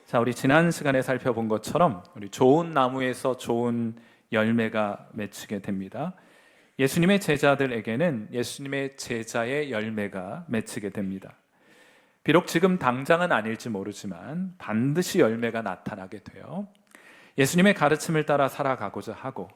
자, 우리 지난 시간에 살펴본 것처럼 우리 좋은 나무에서 좋은 열매가 맺히게 됩니다. 예수님의 제자들에게는 예수님의 제자의 열매가 맺히게 됩니다. 비록 지금 당장은 아닐지 모르지만 반드시 열매가 나타나게 돼요. 예수님의 가르침을 따라 살아가고자 하고,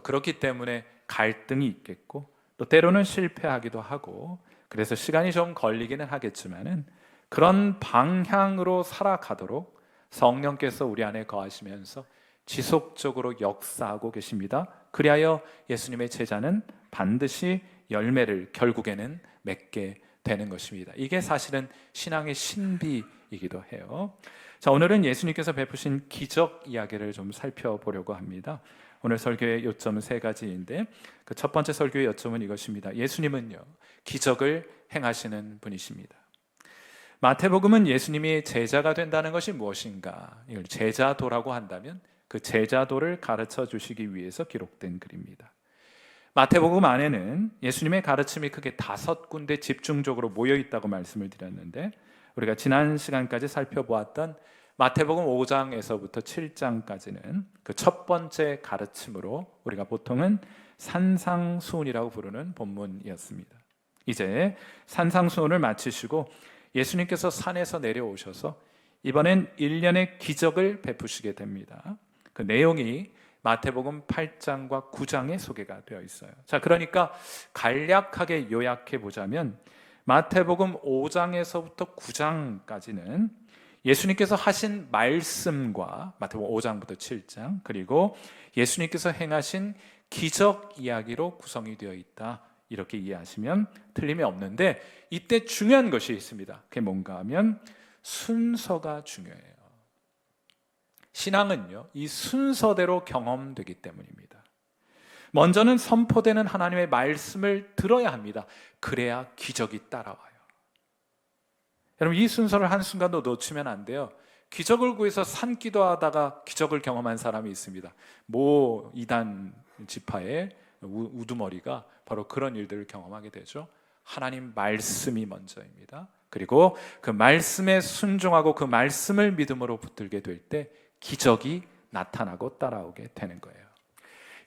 그렇기 때문에 갈등이 있겠고, 또 때로는 실패하기도 하고, 그래서 시간이 좀 걸리기는 하겠지만은 그런 방향으로 살아가도록 성령께서 우리 안에 거하시면서 지속적으로 역사하고 계십니다. 그리하여 예수님의 제자는 반드시 열매를 결국에는 맺게 되는 것입니다. 이게 사실은 신앙의 신비이기도 해요. 자, 오늘은 예수님께서 베푸신 기적 이야기를 좀 살펴보려고 합니다. 오늘 설교의 요점은 세 가지인데 그 첫 번째 설교의 요점은 이것입니다. 예수님은요, 기적을 행하시는 분이십니다. 마태복음은 예수님이 제자가 된다는 것이 무엇인가, 이걸 제자도라고 한다면 그 제자도를 가르쳐 주시기 위해서 기록된 글입니다. 마태복음 안에는 예수님의 가르침이 크게 5군데 집중적으로 모여 있다고 말씀을 드렸는데, 우리가 지난 시간까지 살펴보았던 마태복음 5장에서부터 7장까지는 그 첫 번째 가르침으로 우리가 보통은 산상수훈이라고 부르는 본문이었습니다. 이제 산상수훈을 마치시고 예수님께서 산에서 내려오셔서 이번엔 일련의 기적을 베푸시게 됩니다. 그 내용이 마태복음 8장과 9장에 소개가 되어 있어요. 자, 그러니까 간략하게 요약해 보자면 마태복음 5장에서부터 9장까지는 예수님께서 하신 말씀과 마태복음 5장부터 7장, 그리고 예수님께서 행하신 기적 이야기로 구성이 되어 있다, 이렇게 이해하시면 틀림이 없는데, 이때 중요한 것이 있습니다. 그게 뭔가 하면 순서가 중요해요. 신앙은요, 이 순서대로 경험되기 때문입니다. 먼저는 선포되는 하나님의 말씀을 들어야 합니다. 그래야 기적이 따라와요. 여러분, 이 순서를 한순간도 놓치면 안 돼요. 기적을 구해서 산기도 하다가 기적을 경험한 사람이 있습니다. 모 이단 지파의 우두머리가 바로 그런 일들을 경험하게 되죠. 하나님 말씀이 먼저입니다. 그리고 그 말씀에 순종하고 그 말씀을 믿음으로 붙들게 될 때 기적이 나타나고 따라오게 되는 거예요.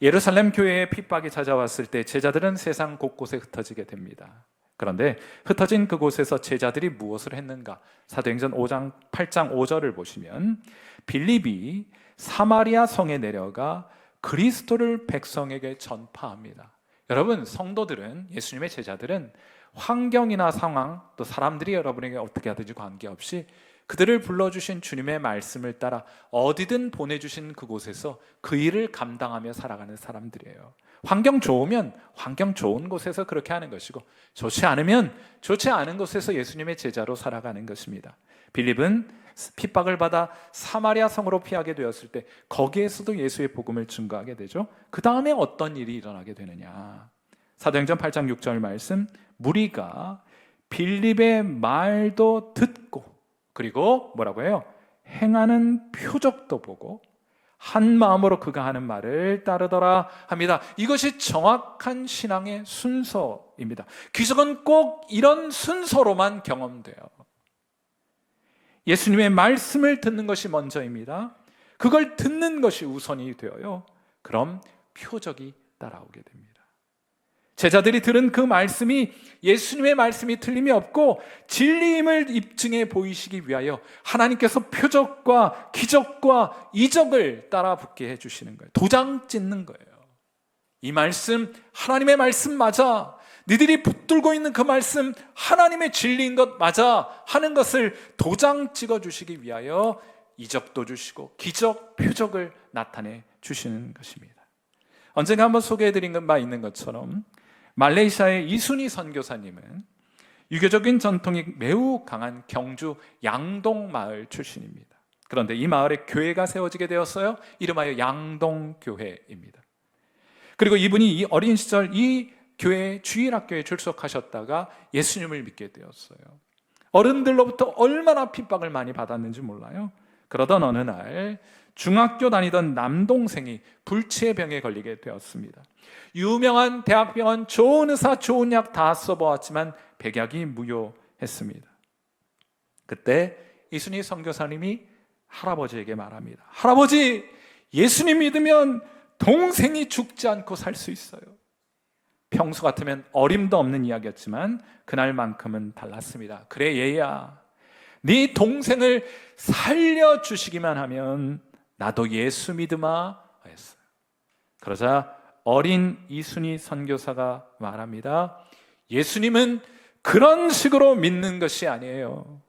예루살렘 교회에 핍박이 찾아왔을 때 제자들은 세상 곳곳에 흩어지게 됩니다. 그런데 흩어진 그곳에서 제자들이 무엇을 했는가? 사도행전 5장 8장 5절을 보시면 빌립이 사마리아 성에 내려가 그리스도를 백성에게 전파합니다. 여러분, 성도들은, 예수님의 제자들은 환경이나 상황, 또 사람들이 여러분에게 어떻게 하든지 관계없이 그들을 불러주신 주님의 말씀을 따라 어디든 보내주신 그곳에서 그 일을 감당하며 살아가는 사람들이에요. 환경 좋으면 환경 좋은 곳에서 그렇게 하는 것이고, 좋지 않으면 좋지 않은 곳에서 예수님의 제자로 살아가는 것입니다. 빌립은 핍박을 받아 사마리아 성으로 피하게 되었을 때 거기에서도 예수의 복음을 증거하게 되죠. 그 다음에 어떤 일이 일어나게 되느냐? 사도행전 8장 6절 말씀, 무리가 빌립의 말도 듣고, 그리고 뭐라고 해요? 행하는 표적도 보고 한 마음으로 그가 하는 말을 따르더라 합니다. 이것이 정확한 신앙의 순서입니다. 기적은 꼭 이런 순서로만 경험돼요. 예수님의 말씀을 듣는 것이 먼저입니다. 그걸 듣는 것이 우선이 되어요. 그럼 표적이 따라오게 됩니다. 제자들이 들은 그 말씀이 예수님의 말씀이 틀림이 없고 진리임을 입증해 보이시기 위하여 하나님께서 표적과 기적과 이적을 따라 붙게 해주시는 거예요. 도장 찍는 거예요. 이 말씀 하나님의 말씀 맞아, 니들이 붙들고 있는 그 말씀 하나님의 진리인 것 맞아 하는 것을 도장 찍어주시기 위하여 이적도 주시고 기적, 표적을 나타내 주시는 것입니다. 언젠가 한번 소개해드린 바 있는 것처럼 말레이시아의 이순희 선교사님은 유교적인 전통이 매우 강한 경주 양동마을 출신입니다. 그런데 이 마을에 교회가 세워지게 되었어요. 이름하여 양동교회입니다. 그리고 이분이 이 어린 시절 이 교회 주일학교에 출석하셨다가 예수님을 믿게 되었어요. 어른들로부터 얼마나 핍박을 많이 받았는지 몰라요. 그러던 어느 날 중학교 다니던 남동생이 불치의 병에 걸리게 되었습니다. 유명한 대학병원, 좋은 의사, 좋은 약 다 써보았지만 백약이 무효했습니다. 그때 이순희 선교사님이 할아버지에게 말합니다. 할아버지, 예수님 믿으면 동생이 죽지 않고 살 수 있어요. 평소 같으면 어림도 없는 이야기였지만 그날만큼은 달랐습니다. 그래 얘야, 네 동생을 살려주시기만 하면 나도 예수 믿으마 했어요. 그러자 어린 이순희 선교사가 말합니다. 예수님은 그런 식으로 믿는 것이 아니에요.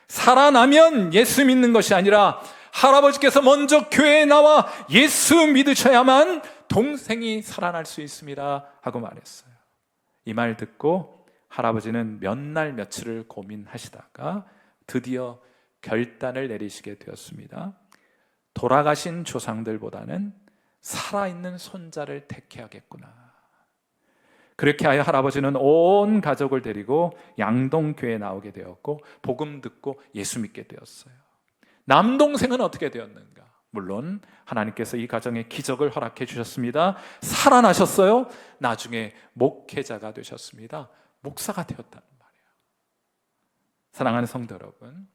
살아나면 예수 믿는 것이 아니라 할아버지께서 먼저 교회에 나와 예수 믿으셔야만 동생이 살아날 수 있습니다 하고 말했어요. 이 말 듣고 할아버지는 몇 날 며칠을 고민하시다가 드디어 결단을 내리시게 되었습니다. 돌아가신 조상들보다는 살아있는 손자를 택해야겠구나. 그렇게 하여 할아버지는 온 가족을 데리고 양동교회에 나오게 되었고 복음 듣고 예수 믿게 되었어요. 남동생은 어떻게 되었는가? 물론 하나님께서 이 가정에 기적을 허락해 주셨습니다. 살아나셨어요. 나중에 목회자가 되셨습니다. 목사가 되었다는 말이에요. 사랑하는 성도 여러분,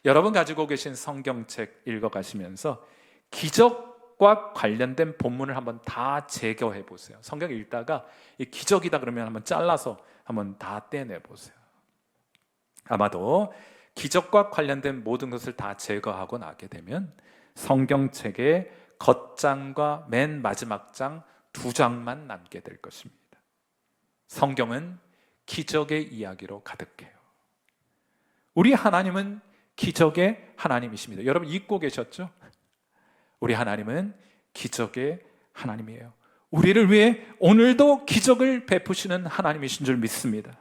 여러분 가지고 계신 성경책 읽어가시면서 기적과 관련된 본문을 한번 다 제거해 보세요. 성경 읽다가 이 기적이다 그러면 한번 잘라서 한번 다 떼내 보세요. 아마도 기적과 관련된 모든 것을 다 제거하고 나게 되면 성경책의 겉장과 맨 마지막 장 두 장만 남게 될 것입니다. 성경은 기적의 이야기로 가득해요. 우리 하나님은 기적의 하나님이십니다. 여러분 잊고 계셨죠? 우리 하나님은 기적의 하나님이에요. 우리를 위해 오늘도 기적을 베푸시는 하나님이신 줄 믿습니다.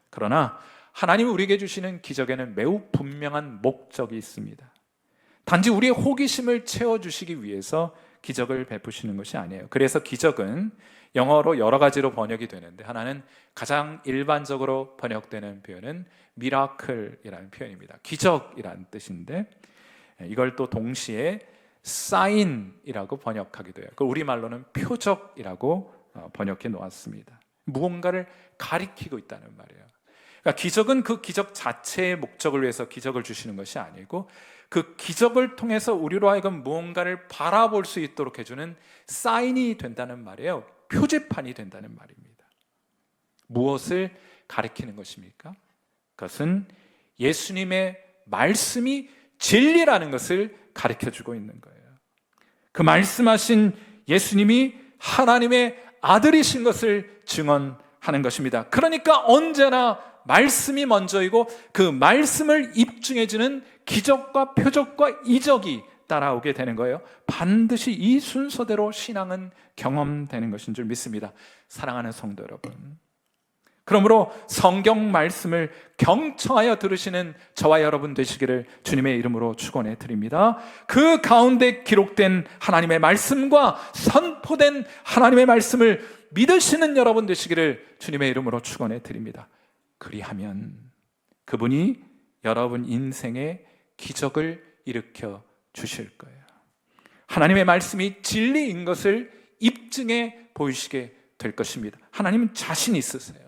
그러나 하나님이 우리에게 주시는 기적에는 매우 분명한 목적이 있습니다. 단지 우리의 호기심을 채워주시기 위해서 기적을 베푸시는 것이 아니에요. 그래서 기적은 영어로 여러 가지로 번역이 되는데 하나는 가장 일반적으로 번역되는 표현은 미라클이라는 표현입니다. 기적이라는 뜻인데 이걸 또 동시에 사인이라고 번역하기도 해요. 우리말로는 표적이라고 번역해 놓았습니다. 무언가를 가리키고 있다는 말이에요. 그러니까 기적은 그 기적 자체의 목적을 위해서 기적을 주시는 것이 아니고 그 기적을 통해서 우리로 하여금 무언가를 바라볼 수 있도록 해주는 사인이 된다는 말이에요. 표지판이 된다는 말입니다. 무엇을 가리키는 것입니까? 그것은 예수님의 말씀이 진리라는 것을 가르쳐주고 있는 거예요. 그 말씀하신 예수님이 하나님의 아들이신 것을 증언하는 것입니다. 그러니까 언제나 말씀이 먼저이고 그 말씀을 입증해주는 기적과 표적과 이적이 따라오게 되는 거예요. 반드시 이 순서대로 신앙은 경험되는 것인 줄 믿습니다. 사랑하는 성도 여러분, 그러므로 성경 말씀을 경청하여 들으시는 저와 여러분 되시기를 주님의 이름으로 축원해 드립니다. 그 가운데 기록된 하나님의 말씀과 선포된 하나님의 말씀을 믿으시는 여러분 되시기를 주님의 이름으로 축원해 드립니다. 그리하면 그분이 여러분 인생에 기적을 일으켜 주실 거예요. 하나님의 말씀이 진리인 것을 입증해 보이시게 될 것입니다. 하나님은 자신 있으세요.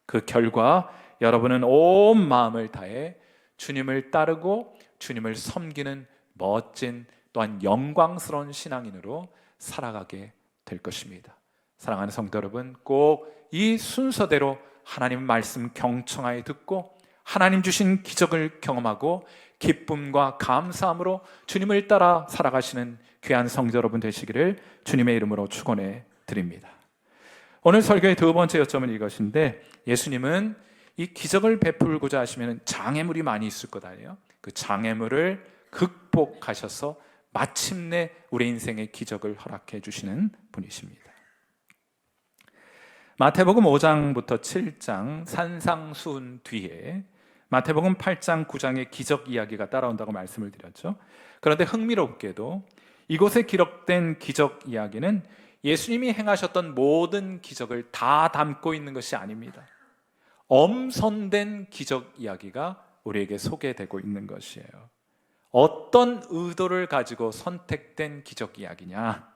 그 결과 여러분은 온 마음을 다해 주님을 따르고 주님을 섬기는 멋진 또한 영광스러운 신앙인으로 살아가게 될 것입니다. 사랑하는 성도 여러분, 꼭 이 순서대로 하나님 말씀 경청하여 듣고 하나님 주신 기적을 경험하고 기쁨과 감사함으로 주님을 따라 살아가시는 귀한 성도 여러분 되시기를 주님의 이름으로 축원해 드립니다. 오늘 설교의 두 번째 요점은 이것인데, 예수님은 이 기적을 베풀고자 하시면 장애물이 많이 있을 것 아니에요? 그 장애물을 극복하셔서 마침내 우리 인생의 기적을 허락해 주시는 분이십니다. 마태복음 5장부터 7장 산상수훈 뒤에 마태복음 8장 9장의 기적 이야기가 따라온다고 말씀을 드렸죠. 그런데 흥미롭게도 이곳에 기록된 기적 이야기는 예수님이 행하셨던 모든 기적을 다 담고 있는 것이 아닙니다. 엄선된 기적 이야기가 우리에게 소개되고 있는 것이에요. 어떤 의도를 가지고 선택된 기적 이야기냐?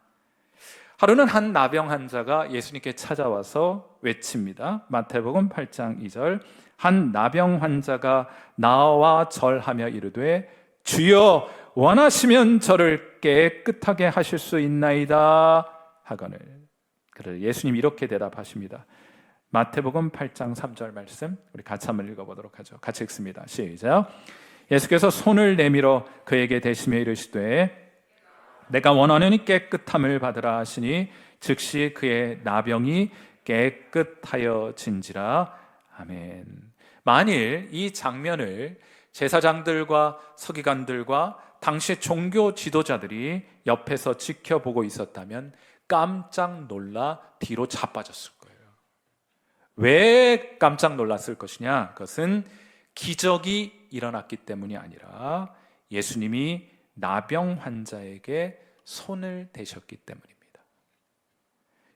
하루는 한 나병 환자가 예수님께 찾아와서 외칩니다. 마태복음 8장 2절, 한 나병 환자가 나와 절하며 이르되 주여 원하시면 저를 깨끗하게 하실 수 있나이다 하거늘. 그래서 예수님 이렇게 대답하십니다. 마태복음 8장 3절 말씀 우리 같이 한번 읽어보도록 하죠. 같이 읽습니다. 시작. 예수께서 손을 내밀어 그에게 대시며 이르시되 내가 원하노니 깨끗함을 받으라 하시니 즉시 그의 나병이 깨끗하여진지라. 아멘. 만일 이 장면을 제사장들과 서기관들과 당시 종교 지도자들이 옆에서 지켜보고 있었다면 깜짝 놀라 뒤로 자빠졌을 거예요. 왜 깜짝 놀랐을 것이냐? 그것은 기적이 일어났기 때문이 아니라 예수님이 나병 환자에게 손을 대셨기 때문입니다.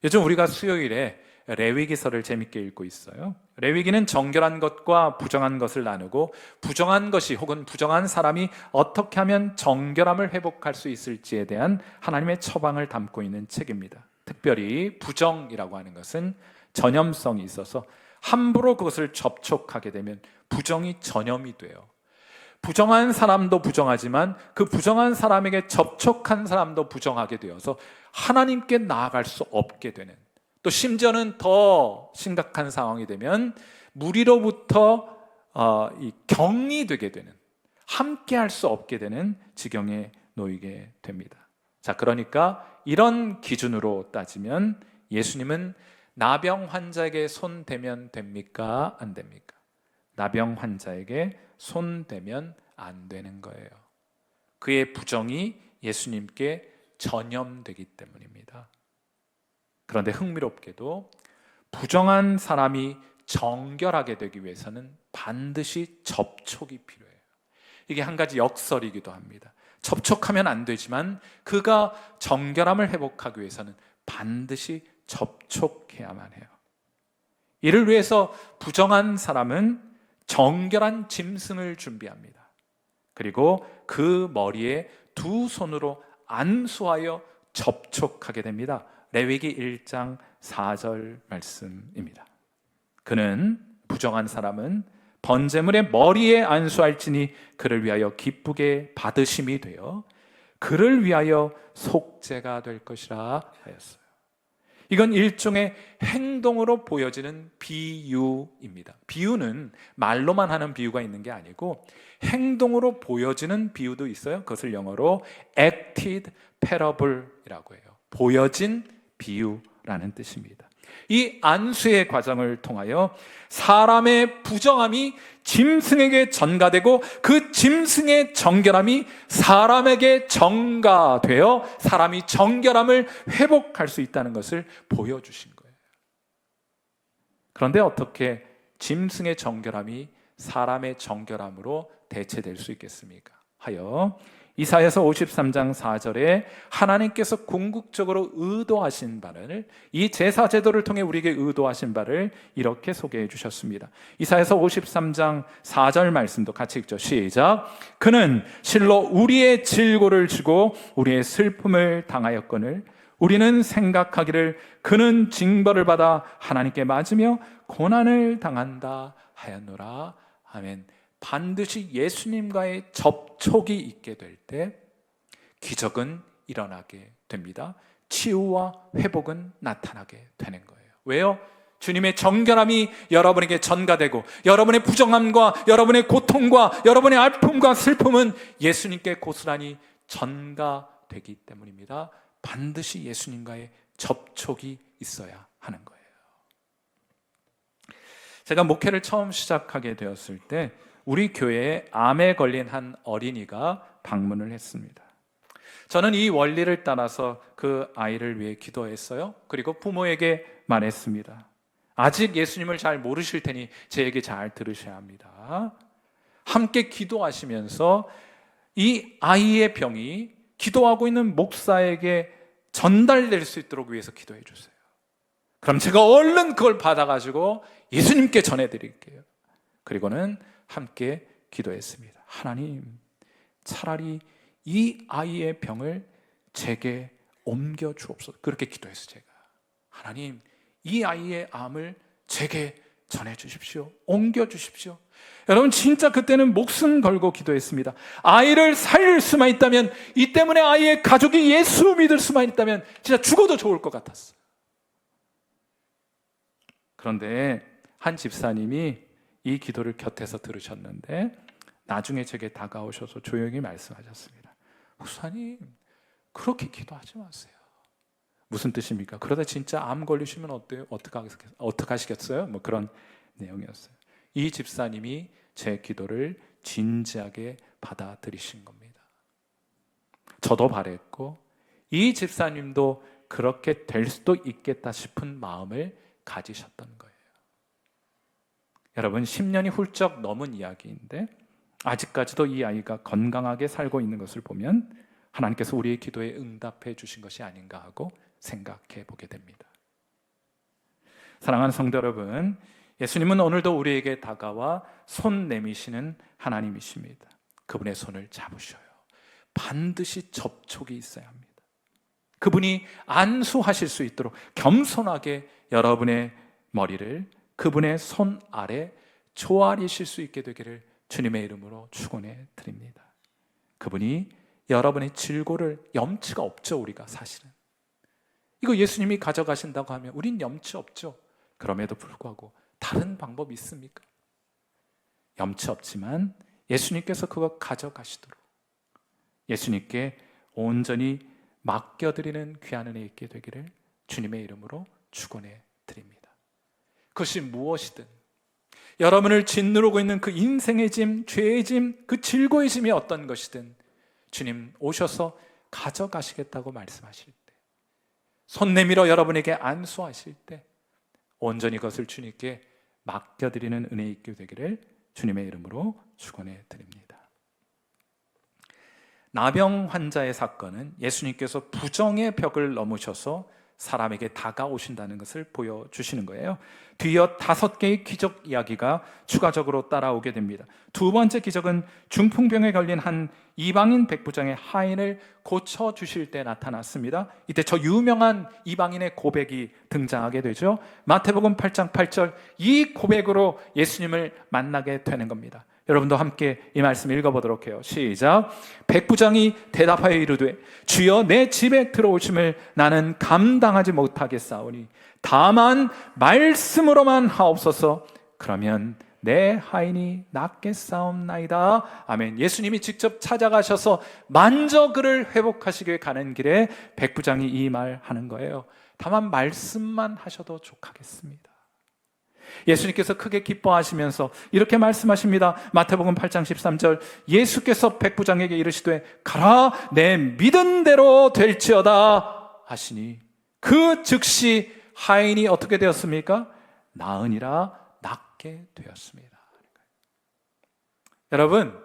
요즘 우리가 수요일에 레위기서를 재밌게 읽고 있어요. 레위기는 정결한 것과 부정한 것을 나누고 부정한 것이 혹은 부정한 사람이 어떻게 하면 정결함을 회복할 수 있을지에 대한 하나님의 처방을 담고 있는 책입니다. 특별히 부정이라고 하는 것은 전염성이 있어서 함부로 그것을 접촉하게 되면 부정이 전염이 돼요. 부정한 사람도 부정하지만 그 부정한 사람에게 접촉한 사람도 부정하게 되어서 하나님께 나아갈 수 없게 되는, 또 심지어는 더 심각한 상황이 되면 무리로부터 경이 되게 되는, 함께 할 수 없게 되는 지경에 놓이게 됩니다. 자, 그러니까 이런 기준으로 따지면 예수님은 나병 환자에게 손 대면 됩니까? 안 됩니까? 나병 환자에게 손 대면 안 되는 거예요. 그의 부정이 예수님께 전염되기 때문입니다. 그런데 흥미롭게도 부정한 사람이 정결하게 되기 위해서는 반드시 접촉이 필요해요. 이게 한 가지 역설이기도 합니다. 접촉하면 안 되지만 그가 정결함을 회복하기 위해서는 반드시 접촉해야만 해요. 이를 위해서 부정한 사람은 정결한 짐승을 준비합니다. 그리고 그 머리에 두 손으로 안수하여 접촉하게 됩니다. 레위기 1장 4절 말씀입니다. 그는, 부정한 사람은 번제물의 머리에 안수할지니 그를 위하여 기쁘게 받으심이 되어 그를 위하여 속죄가 될 것이라 하였어요. 이건 일종의 행동으로 보여지는 비유입니다. 비유는 말로만 하는 비유가 있는 게 아니고 행동으로 보여지는 비유도 있어요. 그것을 영어로 acted parable이라고 해요. 보여진 비유라는 뜻입니다. 이 안수의 과정을 통하여 사람의 부정함이 짐승에게 전가되고 그 짐승의 정결함이 사람에게 전가되어 사람이 정결함을 회복할 수 있다는 것을 보여주신 거예요. 그런데 어떻게 짐승의 정결함이 사람의 정결함으로 대체될 수 있겠습니까? 하여 이사야서 53장 4절에 하나님께서 궁극적으로 의도하신 바를, 이 제사 제도를 통해 우리에게 의도하신 바를 이렇게 소개해 주셨습니다. 이사야서 53장 4절 말씀도 같이 읽죠. 시작. 그는 실로 우리의 질고를 지고 우리의 슬픔을 당하였거늘 우리는 생각하기를 그는 징벌을 받아 하나님께 맞으며 고난을 당한다 하였노라. 아멘. 반드시 예수님과의 접촉이 있게 될 때 기적은 일어나게 됩니다. 치유와 회복은 나타나게 되는 거예요. 왜요? 주님의 정결함이 여러분에게 전가되고 여러분의 부정함과 여러분의 고통과 여러분의 아픔과 슬픔은 예수님께 고스란히 전가되기 때문입니다. 반드시 예수님과의 접촉이 있어야 하는 거예요. 제가 목회를 처음 시작하게 되었을 때 우리 교회에 암에 걸린 한 어린이가 방문을 했습니다. 저는 이 원리를 따라서 그 아이를 위해 기도했어요. 그리고 부모에게 말했습니다. 아직 예수님을 잘 모르실 테니 제 얘기 잘 들으셔야 합니다. 함께 기도하시면서 이 아이의 병이 기도하고 있는 목사에게 전달될 수 있도록 위해서 기도해 주세요. 그럼 제가 얼른 그걸 받아가지고 예수님께 전해드릴게요. 그리고는 함께 기도했습니다. 하나님, 차라리 이 아이의 병을 제게 옮겨 주옵소서. 그렇게 기도했어요. 제가 하나님, 이 아이의 암을 제게 전해주십시오. 옮겨주십시오. 여러분 진짜 그때는 목숨 걸고 기도했습니다. 아이를 살릴 수만 있다면, 이 때문에 아이의 가족이 예수 믿을 수만 있다면 진짜 죽어도 좋을 것 같았어요. 그런데 한 집사님이 이 기도를 곁에서 들으셨는데 나중에 제게 다가오셔서 조용히 말씀하셨습니다. 목사님, 그렇게 기도하지 마세요. 무슨 뜻입니까? 그러다 진짜 암 걸리시면 어때요? 어떻게 하시겠어요? 뭐 그런 내용이었어요. 이 집사님이 제 기도를 진지하게 받아들이신 겁니다. 저도 바랬고 이 집사님도 그렇게 될 수도 있겠다 싶은 마음을 가지셨던 거예요. 여러분, 10년이 훌쩍 넘은 이야기인데 아직까지도 이 아이가 건강하게 살고 있는 것을 보면 하나님께서 우리의 기도에 응답해 주신 것이 아닌가 하고 생각해 보게 됩니다. 사랑하는 성도 여러분, 예수님은 오늘도 우리에게 다가와 손 내미시는 하나님이십니다. 그분의 손을 잡으셔요. 반드시 접촉이 있어야 합니다. 그분이 안수하실 수 있도록 겸손하게 여러분의 머리를 그분의 손 아래 조아리실 수 있게 되기를 주님의 이름으로 축원해 드립니다. 그분이 여러분의 질고를, 염치가 없죠. 우리가 사실은 이거 예수님이 가져가신다고 하면 우린 염치 없죠. 그럼에도 불구하고 다른 방법이 있습니까? 염치 없지만 예수님께서 그거 가져가시도록 예수님께 온전히 맡겨드리는 귀한 은혜 있게 되기를 주님의 이름으로 축원해 드립니다. 그것이 무엇이든, 여러분을 짓누르고 있는 그 인생의 짐, 죄의 짐, 그 질고의 짐이 어떤 것이든 주님 오셔서 가져가시겠다고 말씀하실 때, 손 내밀어 여러분에게 안수하실 때 온전히 그것을 주님께 맡겨드리는 은혜 있게 되기를 주님의 이름으로 축원해 드립니다. 나병 환자의 사건은 예수님께서 부정의 벽을 넘으셔서 사람에게 다가오신다는 것을 보여주시는 거예요. 뒤이어 5개의 기적 이야기가 추가적으로 따라오게 됩니다. 두 번째 기적은 중풍병에 걸린 한 이방인 백부장의 하인을 고쳐주실 때 나타났습니다. 이때 저 유명한 이방인의 고백이 등장하게 되죠. 마태복음 8장 8절, 이 고백으로 예수님을 만나게 되는 겁니다. 여러분도 함께 이 말씀 읽어보도록 해요. 시작. 백부장이 대답하여 이르되 주여, 내 집에 들어오심을 나는 감당하지 못하겠사오니 다만 말씀으로만 하옵소서. 그러면 내 하인이 낫겠사옵나이다. 아멘. 예수님이 직접 찾아가셔서 만져 그를 회복하시게 가는 길에 백부장이 이 말 하는 거예요. 다만 말씀만 하셔도 족하겠습니다. 예수님께서 크게 기뻐하시면서 이렇게 말씀하십니다. 마태복음 8장 13절, 예수께서 백부장에게 이르시되 가라, 내 믿은 대로 될지어다 하시니 그 즉시 하인이 어떻게 되었습니까? 나으니라, 낫게 되었습니다. 여러분,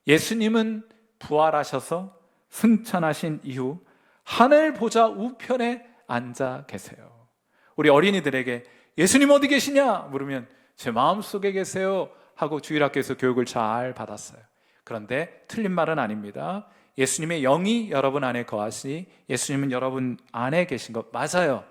예수님은 부활하셔서 승천하신 이후 하늘 보좌 우편에 앉아 계세요. 우리 어린이들에게 예수님 어디 계시냐 물으면 제 마음속에 계세요 하고 주일학교에서 교육을 잘 받았어요. 그런데 틀린 말은 아닙니다. 예수님의 영이 여러분 안에 거하시니 예수님은 여러분 안에 계신 것 맞아요.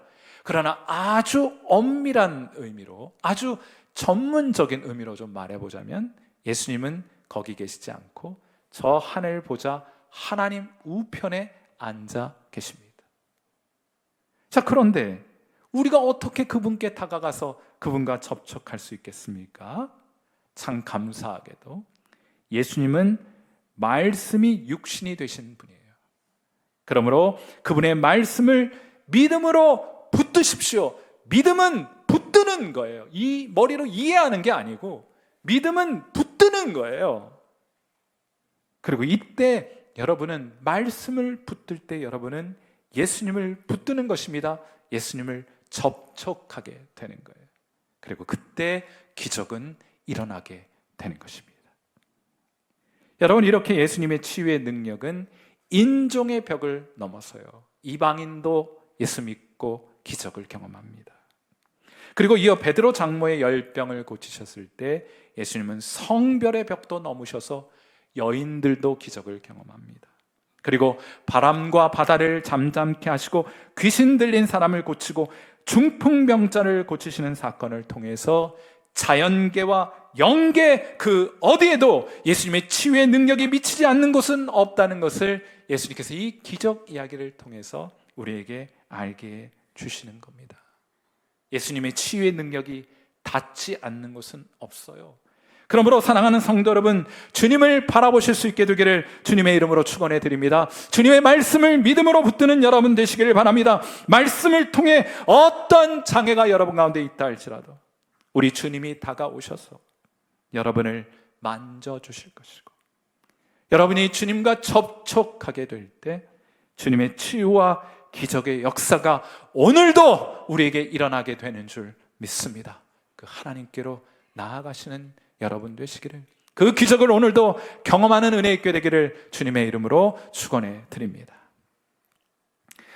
그러나 아주 엄밀한 의미로, 아주 전문적인 의미로 좀 말해보자면 예수님은 거기 계시지 않고 저 하늘 보좌 하나님 우편에 앉아 계십니다. 자, 그런데 우리가 어떻게 그분께 다가가서 그분과 접촉할 수 있겠습니까? 참 감사하게도 예수님은 말씀이 육신이 되신 분이에요. 그러므로 그분의 말씀을 믿음으로 붙드십시오. 믿음은 붙드는 거예요. 이 머리로 이해하는 게 아니고 믿음은 붙드는 거예요. 그리고 이때 여러분은 말씀을 붙들 때 여러분은 예수님을 붙드는 것입니다. 예수님을 접촉하게 되는 거예요. 그리고 그때 기적은 일어나게 되는 것입니다. 여러분, 이렇게 예수님의 치유의 능력은 인종의 벽을 넘어서요. 이방인도 예수 믿고 기적을 경험합니다. 그리고 이어 베드로 장모의 열병을 고치셨을 때 예수님은 성별의 벽도 넘으셔서 여인들도 기적을 경험합니다. 그리고 바람과 바다를 잠잠케 하시고 귀신 들린 사람을 고치고 중풍병자를 고치시는 사건을 통해서 자연계와 영계 그 어디에도 예수님의 치유의 능력이 미치지 않는 곳은 없다는 것을 예수님께서 이 기적 이야기를 통해서 우리에게 알게 주시는 겁니다. 예수님의 치유의 능력이 닿지 않는 곳은 없어요. 그러므로 사랑하는 성도 여러분, 주님을 바라보실 수 있게 되기를 주님의 이름으로 축원해 드립니다. 주님의 말씀을 믿음으로 붙드는 여러분 되시기를 바랍니다. 말씀을 통해 어떤 장애가 여러분 가운데 있다 할지라도 우리 주님이 다가오셔서 여러분을 만져주실 것이고, 여러분이 주님과 접촉하게 될 때 주님의 치유와 기적의 역사가 오늘도 우리에게 일어나게 되는 줄 믿습니다. 그 하나님께로 나아가시는 여러분 되시기를, 그 기적을 오늘도 경험하는 은혜 있게 되기를 주님의 이름으로 축원해 드립니다.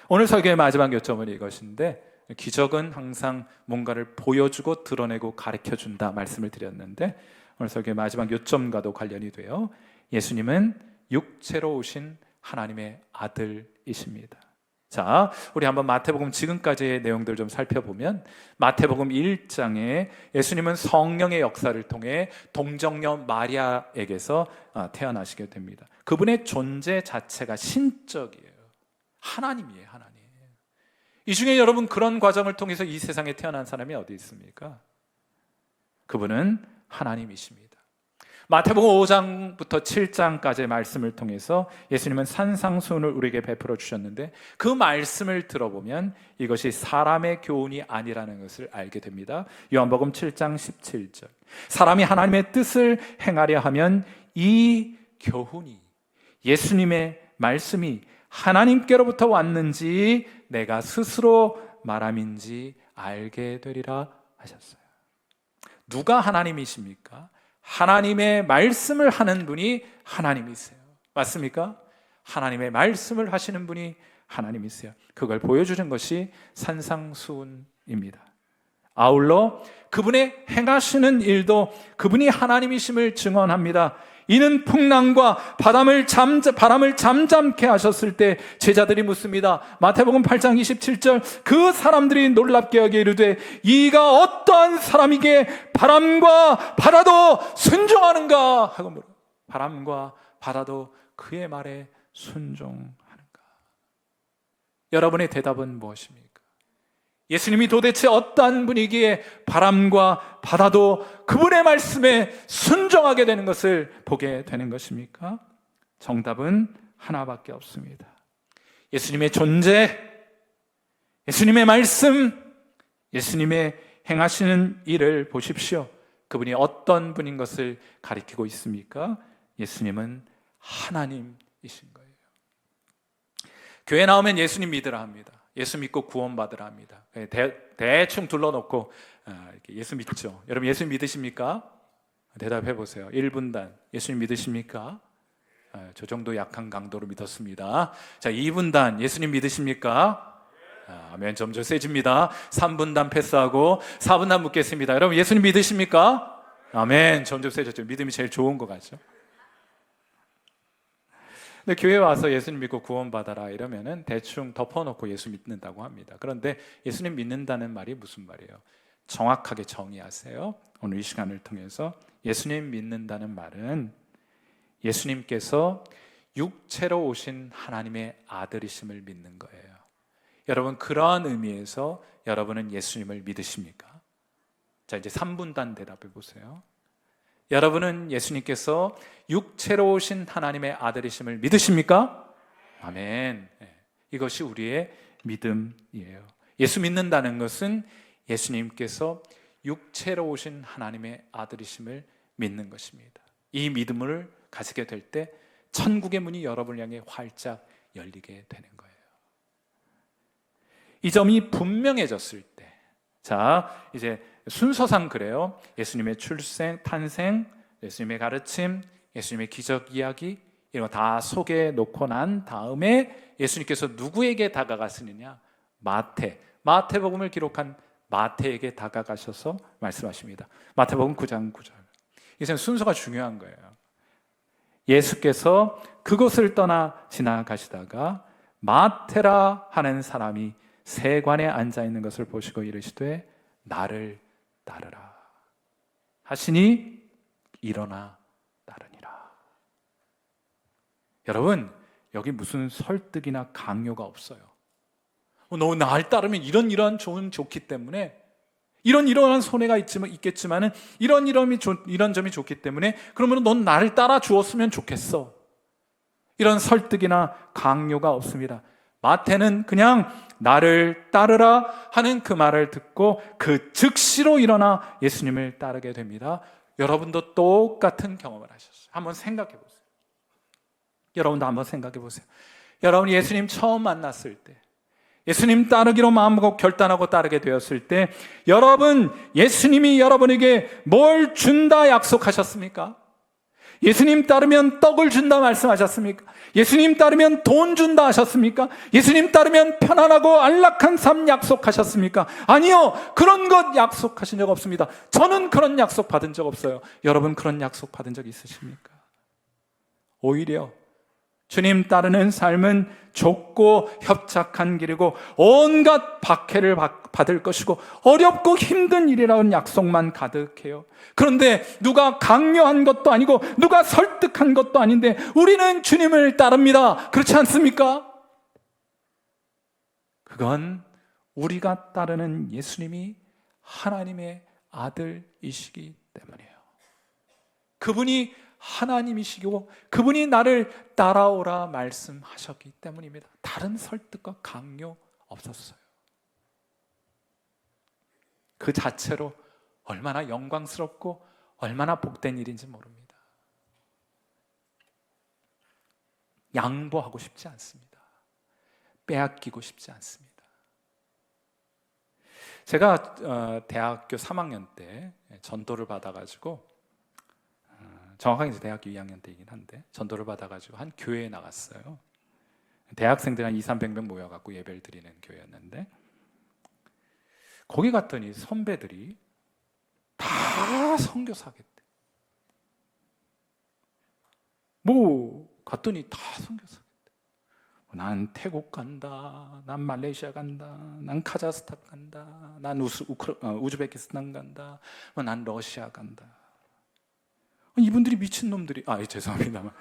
오늘 설교의 마지막 요점은 이것인데, 기적은 항상 뭔가를 보여주고 드러내고 가르쳐준다 말씀을 드렸는데, 오늘 설교의 마지막 요점과도 관련이 돼요. 예수님은 육체로 오신 하나님의 아들이십니다. 자, 우리 한번 마태복음 지금까지의 내용들 좀 살펴보면, 마태복음 1장에 예수님은 성령의 역사를 통해 동정녀 마리아에게서 태어나시게 됩니다. 그분의 존재 자체가 신적이에요. 하나님이에요, 하나님. 이 중에 여러분 그런 과정을 통해서 이 세상에 태어난 사람이 어디 있습니까? 그분은 하나님이십니다. 마태복음 5장부터 7장까지의 말씀을 통해서 예수님은 산상수훈을 우리에게 베풀어 주셨는데, 그 말씀을 들어보면 이것이 사람의 교훈이 아니라는 것을 알게 됩니다. 요한복음 7장 17절, 사람이 하나님의 뜻을 행하려 하면 이 교훈이, 예수님의 말씀이 하나님께로부터 왔는지 내가 스스로 말함인지 알게 되리라 하셨어요. 누가 하나님이십니까? 하나님의 말씀을 하는 분이 하나님이세요. 맞습니까? 하나님의 말씀을 하시는 분이 하나님이세요. 그걸 보여주는 것이 산상수훈입니다. 아울러 그분의 행하시는 일도 그분이 하나님이심을 증언합니다. 이는 풍랑과 바람을 잠잠케 하셨을 때 제자들이 묻습니다. 마태복음 8장 27절, 그 사람들이 놀랍게 여겨 이르되 이가 어떠한 사람이기에 바람과 바다도 순종하는가 하고 물어. 바람과 바다도 그의 말에 순종하는가? 여러분의 대답은 무엇입니까? 예수님이 도대체 어떠한 분이기에 바람과 바다도 그분의 말씀에 순종하게 되는 것을 보게 되는 것입니까? 정답은 하나밖에 없습니다. 예수님의 존재, 예수님의 말씀, 예수님의 행하시는 일을 보십시오. 그분이 어떤 분인 것을 가리키고 있습니까? 예수님은 하나님이신 거예요. 교회 나오면 예수님 믿으라 합니다. 예수 믿고 구원받으라 합니다. 대충 둘러놓고 이렇게 예수 믿죠. 여러분 예수 믿으십니까? 대답해 보세요. 1분단 예수님 믿으십니까? 저 정도 약한 강도로 믿었습니다. 자, 2분단 예수님 믿으십니까? 아멘. 점점 세집니다. 3분단 패스하고 4분단 묻겠습니다. 여러분 예수님 믿으십니까? 아멘. 점점 세졌죠. 믿음이 제일 좋은 것 같죠. 근데 교회 와서 예수님 믿고 구원받아라 이러면은 대충 덮어놓고 예수 믿는다고 합니다. 그런데 예수님 믿는다는 말이 무슨 말이에요? 정확하게 정의하세요. 오늘 이 시간을 통해서 예수님 믿는다는 말은 예수님께서 육체로 오신 하나님의 아들이심을 믿는 거예요. 여러분 그러한 의미에서 여러분은 예수님을 믿으십니까? 자, 이제 3분단 대답해 보세요. 여러분은 예수님께서 육체로 오신 하나님의 아들이심을 믿으십니까? 아멘. 이것이 우리의 믿음이에요. 예수 믿는다는 것은 예수님께서 육체로 오신 하나님의 아들이심을 믿는 것입니다. 이 믿음을 가지게 될 때 천국의 문이 여러분을 향해 활짝 열리게 되는 거예요. 이 점이 분명해졌을 때, 자, 이제 순서상 그래요. 예수님의 출생, 탄생, 예수님의 가르침, 예수님의 기적 이야기 이런 거 다 소개해 놓고 난 다음에 예수님께서 누구에게 다가가시느냐? 마태복음을 기록한 마태에게 다가가셔서 말씀하십니다. 마태복음 9장 9절. 이것은 순서가 중요한 거예요. 예수께서 그곳을 떠나 지나가시다가 마태라 하는 사람이 세관에 앉아 있는 것을 보시고 이르시되 나를 따르라. 하시니 일어나 따르니라. 여러분, 여기 무슨 설득이나 강요가 없어요. 너 날 따르면 이러한 좋기 때문에, 이러한 손해가 있겠지만은 이런 점이 좋기 때문에, 그러면 넌 나를 따라 주었으면 좋겠어. 이런 설득이나 강요가 없습니다. 마태는 그냥 나를 따르라 하는 그 말을 듣고 그 즉시로 일어나 예수님을 따르게 됩니다. 여러분도 똑같은 경험을 하셨어요. 한번 생각해 보세요. 여러분도 한번 생각해 보세요. 여러분이 예수님 처음 만났을 때, 예수님 따르기로 마음먹고 결단하고 따르게 되었을 때, 여러분, 예수님이 여러분에게 뭘 준다 약속하셨습니까? 예수님 따르면 떡을 준다 말씀하셨습니까? 예수님 따르면 돈 준다 하셨습니까? 예수님 따르면 편안하고 안락한 삶 약속하셨습니까? 아니요, 그런 것 약속하신 적 없습니다. 저는 그런 약속 받은 적 없어요. 여러분, 그런 약속 받은 적 있으십니까? 오히려 주님 따르는 삶은 좁고 협착한 길이고 온갖 박해를 받을 것이고 어렵고 힘든 일이라는 약속만 가득해요. 그런데 누가 강요한 것도 아니고 누가 설득한 것도 아닌데 우리는 주님을 따릅니다. 그렇지 않습니까? 그건 우리가 따르는 예수님이 하나님의 아들이시기 때문이에요. 그분이 하나님이시고 그분이 나를 따라오라 말씀하셨기 때문입니다. 다른 설득과 강요 없었어요. 그 자체로 얼마나 영광스럽고 얼마나 복된 일인지 모릅니다. 양보하고 싶지 않습니다. 빼앗기고 싶지 않습니다. 제가 대학교 3학년 때 전도를 받아가지고, 정확하게 이제 대학교 2학년 때이긴 한데 전도를 받아가지고 한 교회에 나갔어요. 대학생들 한 200~300명 모여갖고 예배를 드리는 교회였는데, 거기 갔더니 선배들이 다 선교사겠대. 갔더니 다 선교사겠대. 난 태국 간다, 난 말레이시아 간다, 난 카자흐스탄 간다, 난 우즈베키스탄 간다, 난 러시아 간다. 이분들이 미친놈들이, 죄송합니다만.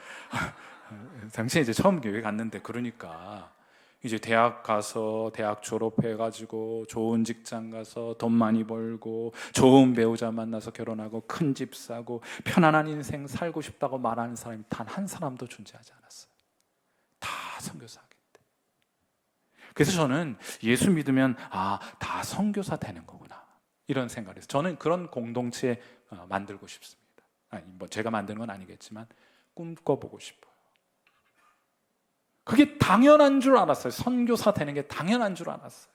당시에 이제 처음 교회 갔는데, 그러니까 이제 대학 가서 대학 졸업해가지고 좋은 직장 가서 돈 많이 벌고 좋은 배우자 만나서 결혼하고 큰 집 사고 편안한 인생 살고 싶다고 말하는 사람이 단 한 사람도 존재하지 않았어요. 다 선교사겠대. 그래서 저는 예수 믿으면 다 선교사 되는 거구나, 이런 생각을 해서 저는 그런 공동체 만들고 싶습니다. 제가 만드는 건 아니겠지만 꿈꿔보고 싶어요. 그게 당연한 줄 알았어요. 선교사 되는 게 당연한 줄 알았어요.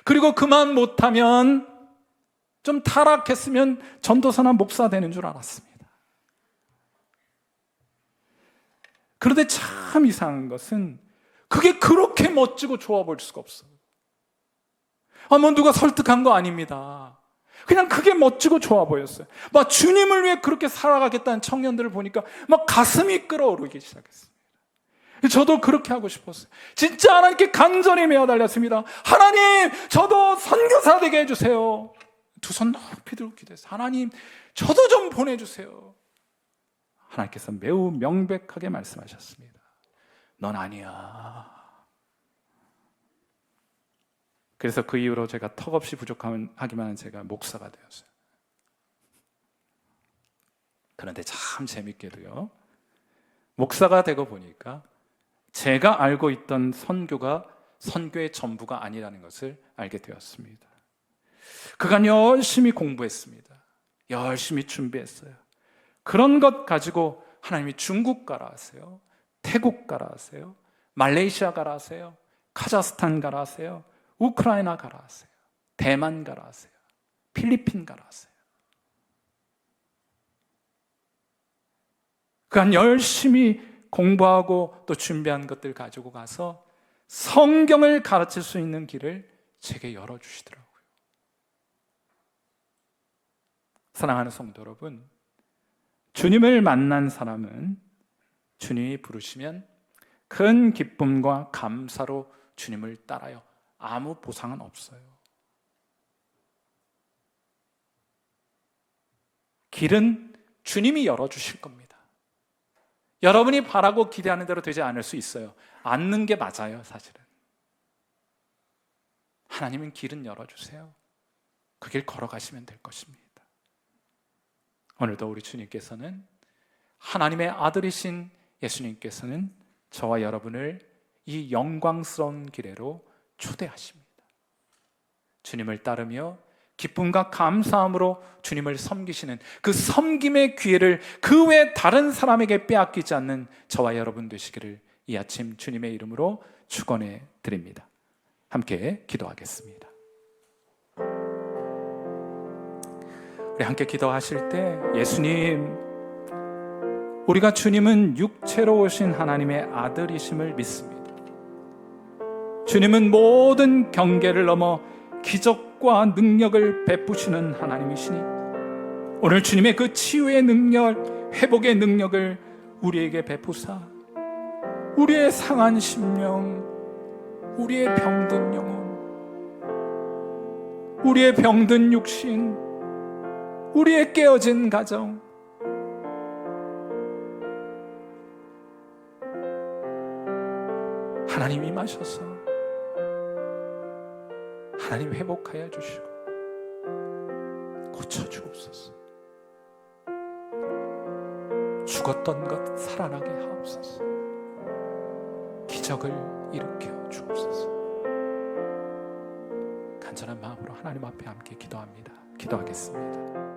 그리고 그만 못하면, 좀 타락했으면 전도사나 목사 되는 줄 알았습니다. 그런데 참 이상한 것은 그게 그렇게 멋지고 좋아 보일 수가 없어요. 누가 설득한 거 아닙니다. 그냥 그게 멋지고 좋아 보였어요. 주님을 위해 그렇게 살아가겠다는 청년들을 보니까 가슴이 끓어오르기 시작했어요. 저도 그렇게 하고 싶었어요. 진짜 하나님께 간절히 매어달렸습니다. 하나님, 저도 선교사 되게 해주세요. 두 손 높이 들고 기도했어요. 하나님, 저도 좀 보내주세요. 하나님께서 매우 명백하게 말씀하셨습니다. 넌 아니야. 그래서 그 이후로 제가 턱없이 부족하기만 한 제가 목사가 되었어요. 그런데 참 재밌게도요, 목사가 되고 보니까 제가 알고 있던 선교가 선교의 전부가 아니라는 것을 알게 되었습니다. 그간 열심히 공부했습니다. 열심히 준비했어요. 그런 것 가지고 하나님이 중국 가라 하세요, 태국 가라 하세요, 말레이시아 가라 하세요, 카자흐스탄 가라 하세요, 우크라이나 가라 하세요, 대만 가라 하세요, 필리핀 가라 하세요. 그간 열심히 공부하고 또 준비한 것들 가지고 가서 성경을 가르칠 수 있는 길을 제게 열어주시더라고요. 사랑하는 성도 여러분, 주님을 만난 사람은 주님이 부르시면 큰 기쁨과 감사로 주님을 따라요. 아무 보상은 없어요. 길은 주님이 열어주실 겁니다. 여러분이 바라고 기대하는 대로 되지 않을 수 있어요. 않는 게 맞아요, 사실은. 하나님은 길은 열어주세요. 그 길 걸어가시면 될 것입니다. 오늘도 우리 주님께서는, 하나님의 아들이신 예수님께서는 저와 여러분을 이 영광스러운 길에로 초대하십니다. 주님을 따르며 기쁨과 감사함으로 주님을 섬기시는 그 섬김의 기회를 그 외 다른 사람에게 빼앗기지 않는 저와 여러분 되시기를 이 아침 주님의 이름으로 축원해 드립니다. 함께 기도하겠습니다. 우리 함께 기도하실 때, 예수님, 우리가 주님은 육체로 오신 하나님의 아들이심을 믿습니다. 주님은 모든 경계를 넘어 기적과 능력을 베푸시는 하나님이시니, 오늘 주님의 그 치유의 능력, 회복의 능력을 우리에게 베푸사 우리의 상한 심령, 우리의 병든 영혼, 우리의 병든 육신, 우리의 깨어진 가정, 하나님 임하셔서 하나님 회복하여 주시고 고쳐주옵소서. 죽었던 것 살아나게 하옵소서. 기적을 일으켜 주옵소서. 간절한 마음으로 하나님 앞에 함께 기도합니다. 기도하겠습니다.